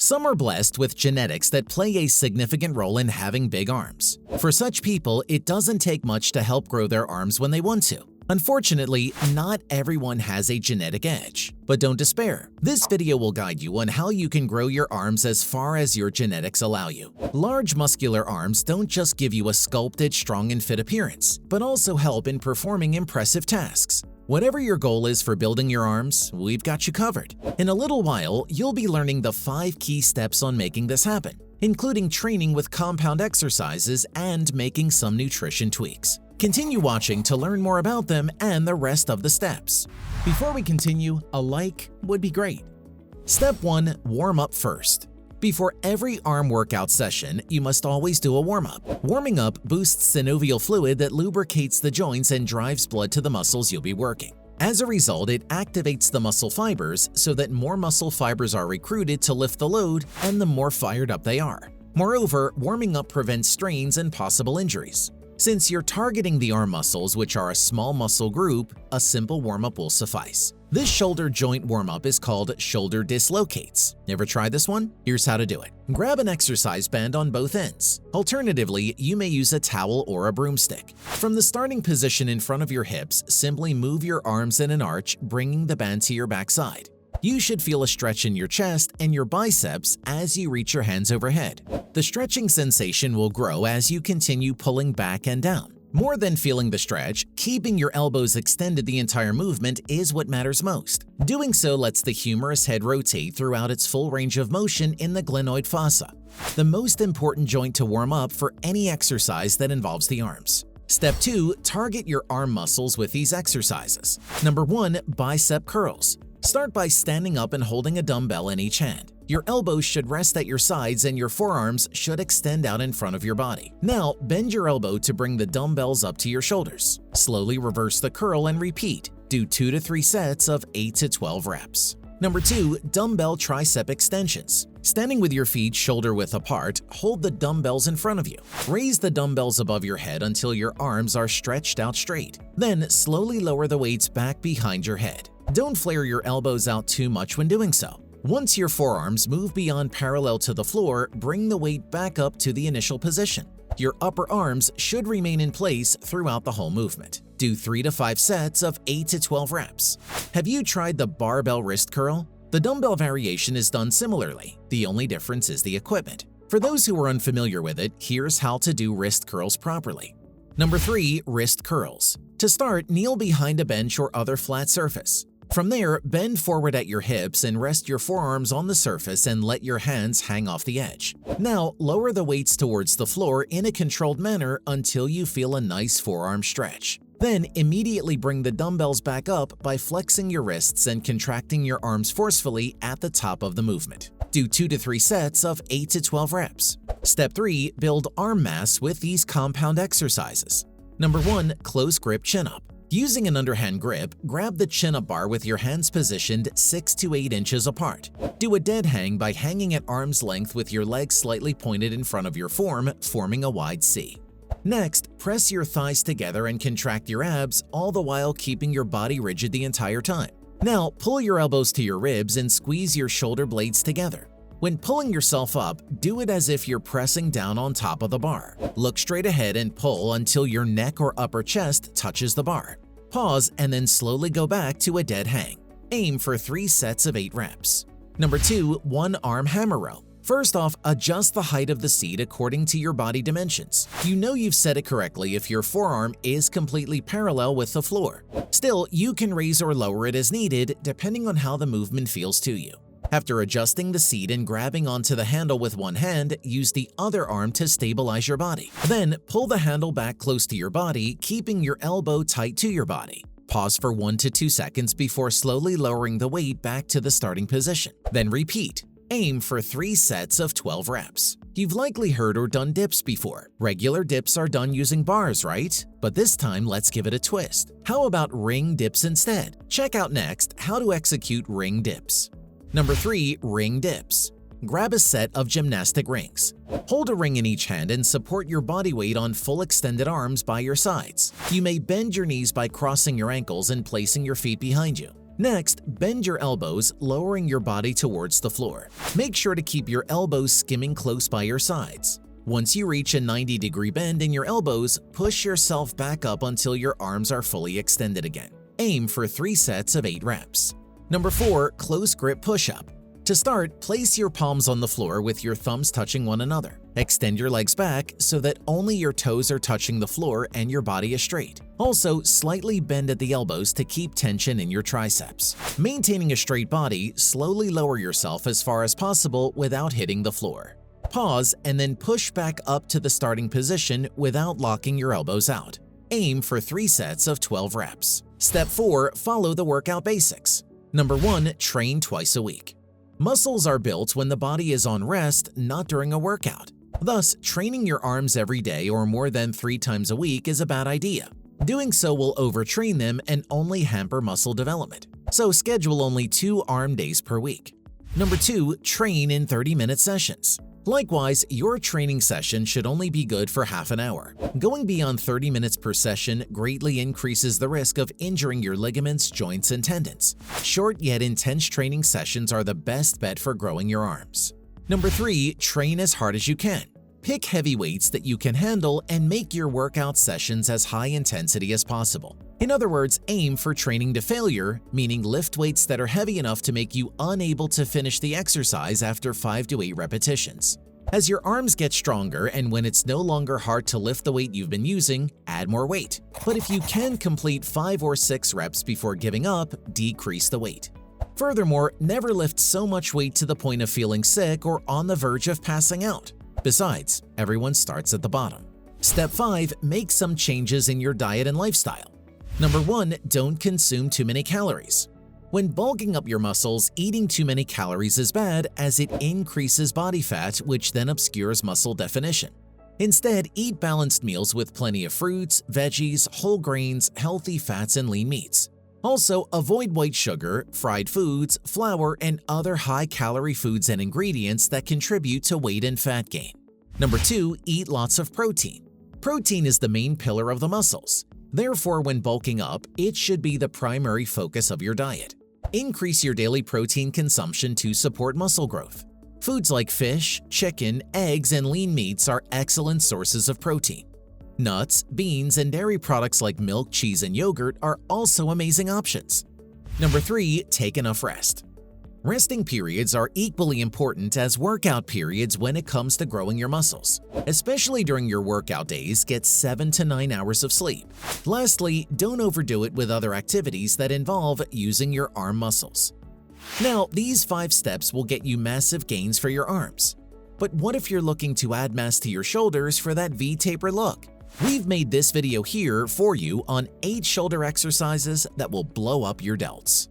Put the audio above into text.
Some are blessed with genetics that play a significant role in having big arms. For such people, it doesn't take much to help grow their arms when they want to. Unfortunately, not everyone has a genetic edge. But don't despair. This video will guide you on how you can grow your arms as far as your genetics allow you. Large muscular arms don't just give you a sculpted, strong, and fit appearance, but also help in performing impressive tasks. Whatever your goal is for building your arms, we've got you covered. In a little while, you'll be learning the 5 key steps on making this happen, including training with compound exercises and making some nutrition tweaks. Continue watching to learn more about them and the rest of the steps. Before we continue, a like would be great. Step 1. Warm up first. Before every arm workout session, you must always do a warm-up. Warming up boosts synovial fluid that lubricates the joints and drives blood to the muscles you'll be working. As a result, it activates the muscle fibers so that more muscle fibers are recruited to lift the load and the more fired up they are. Moreover, warming up prevents strains and possible injuries. Since you're targeting the arm muscles, which are a small muscle group, a simple warm-up will suffice. This shoulder joint warm-up is called shoulder dislocates. Ever try this one? Here's how to do it. Grab an exercise band on both ends. Alternatively, you may use a towel or a broomstick. From the starting position in front of your hips, simply move your arms in an arch, bringing the band to your backside. You should feel a stretch in your chest and your biceps as you reach your hands overhead. The stretching sensation will grow as you continue pulling back and down. More than feeling the stretch, keeping your elbows extended the entire movement is what matters most. Doing so lets the humerus head rotate throughout its full range of motion in the glenoid fossa, the most important joint to warm up for any exercise that involves the arms. Step 2. Target your arm muscles with these exercises. Number 1. Bicep curls. Start by standing up and holding a dumbbell in each hand. Your elbows should rest at your sides and your forearms should extend out in front of your body. Now, bend your elbow to bring the dumbbells up to your shoulders. Slowly reverse the curl and repeat. Do 2 to 3 sets of 8 to 12 reps. Number 2. Dumbbell tricep extensions. Standing with your feet shoulder-width apart, hold the dumbbells in front of you. Raise the dumbbells above your head until your arms are stretched out straight. Then, slowly lower the weights back behind your head. Don't flare your elbows out too much when doing so. Once your forearms move beyond parallel to the floor, bring the weight back up to the initial position. Your upper arms should remain in place throughout the whole movement. Do 3 to 5 sets of 8 to 12 reps. Have you tried the barbell wrist curl? The dumbbell variation is done similarly. The only difference is the equipment. For those who are unfamiliar with it, here's how to do wrist curls properly. Number 3. Wrist curls. To start, kneel behind a bench or other flat surface. From there, bend forward at your hips and rest your forearms on the surface and let your hands hang off the edge. Now, lower the weights towards the floor in a controlled manner until you feel a nice forearm stretch. Then, immediately bring the dumbbells back up by flexing your wrists and contracting your arms forcefully at the top of the movement. Do 2 to 3 sets of 8 to 12 reps. Step 3. Build arm mass with these compound exercises. Number 1. Close grip chin-up. Using an underhand grip, grab the chin-up bar with your hands positioned 6 to 8 inches apart. Do a dead hang by hanging at arm's length with your legs slightly pointed in front of your form, forming a wide C. Next, press your thighs together and contract your abs, all the while keeping your body rigid the entire time. Now, pull your elbows to your ribs and squeeze your shoulder blades together. When pulling yourself up, do it as if you're pressing down on top of the bar. Look straight ahead and pull until your neck or upper chest touches the bar. Pause and then slowly go back to a dead hang. Aim for 3 sets of 8 reps. Number 2. One arm hammer row. First off, adjust the height of the seat according to your body dimensions. You know you've set it correctly if your forearm is completely parallel with the floor. Still, you can raise or lower it as needed depending on how the movement feels to you. After adjusting the seat and grabbing onto the handle with one hand, use the other arm to stabilize your body. Then, pull the handle back close to your body, keeping your elbow tight to your body. Pause for 1 to 2 seconds before slowly lowering the weight back to the starting position. Then repeat. Aim for 3 sets of 12 reps. You've likely heard or done dips before. Regular dips are done using bars, right? But this time, let's give it a twist. How about ring dips instead? Check out next how to execute ring dips. Number 3. Ring dips. Grab a set of gymnastic rings. Hold a ring in each hand and support your body weight on full extended arms by your sides. You may bend your knees by crossing your ankles and placing your feet behind you. Next, bend your elbows, lowering your body towards the floor. Make sure to keep your elbows skimming close by your sides. Once you reach a 90-degree bend in your elbows, push yourself back up until your arms are fully extended again. Aim for 3 sets of 8 reps. Number 4. Close grip push-up. To start, place your palms on the floor with your thumbs touching one another. Extend your legs back so that only your toes are touching the floor and your body is straight. Also, slightly bend at the elbows to keep tension in your triceps. Maintaining a straight body, slowly lower yourself as far as possible without hitting the floor. Pause and then push back up to the starting position without locking your elbows out. Aim for 3 sets of 12 reps. Step 4. Follow the workout basics. Number 1. Train twice a week. Muscles are built when the body is on rest, not during a workout. Thus, training your arms every day or more than 3 times a week is a bad idea. Doing so will overtrain them and only hamper muscle development. So schedule only 2 arm days per week. Number 2. Train in 30-minute sessions. Likewise, your training session should only be good for half an hour. Going beyond 30 minutes per session greatly increases the risk of injuring your ligaments, joints, and tendons. Short yet intense training sessions are the best bet for growing your arms. Number 3. Train as hard as you can. Pick heavy weights that you can handle and make your workout sessions as high intensity as possible. In other words, aim for training to failure, meaning lift weights that are heavy enough to make you unable to finish the exercise after 5 to 8 repetitions. As your arms get stronger and when it's no longer hard to lift the weight you've been using, add more weight. But if you can complete 5 or 6 reps before giving up, decrease the weight. Furthermore, never lift so much weight to the point of feeling sick or on the verge of passing out. Besides, everyone starts at the bottom. Step 5. Make some changes in your diet and lifestyle. Number 1. Don't consume too many calories. When bulking up your muscles, eating too many calories is bad as it increases body fat, which then obscures muscle definition. Instead, eat balanced meals with plenty of fruits, veggies, whole grains, healthy fats, and lean meats. Also, avoid white sugar, fried foods, flour, and other high-calorie foods and ingredients that contribute to weight and fat gain. Number 2. Eat lots of protein. Protein is the main pillar of the muscles. Therefore, when bulking up, it should be the primary focus of your diet. Increase your daily protein consumption to support muscle growth. Foods like fish, chicken, eggs, and lean meats are excellent sources of protein. Nuts, beans, and dairy products like milk, cheese, and yogurt are also amazing options. Number 3. Take enough rest. Resting periods are equally important as workout periods when it comes to growing your muscles. Especially during your workout days, get 7 to 9 hours of sleep. Lastly, don't overdo it with other activities that involve using your arm muscles. Now, these 5 steps will get you massive gains for your arms. But what if you're looking to add mass to your shoulders for that V-taper look? We've made this video here for you on 8 shoulder exercises that will blow up your delts.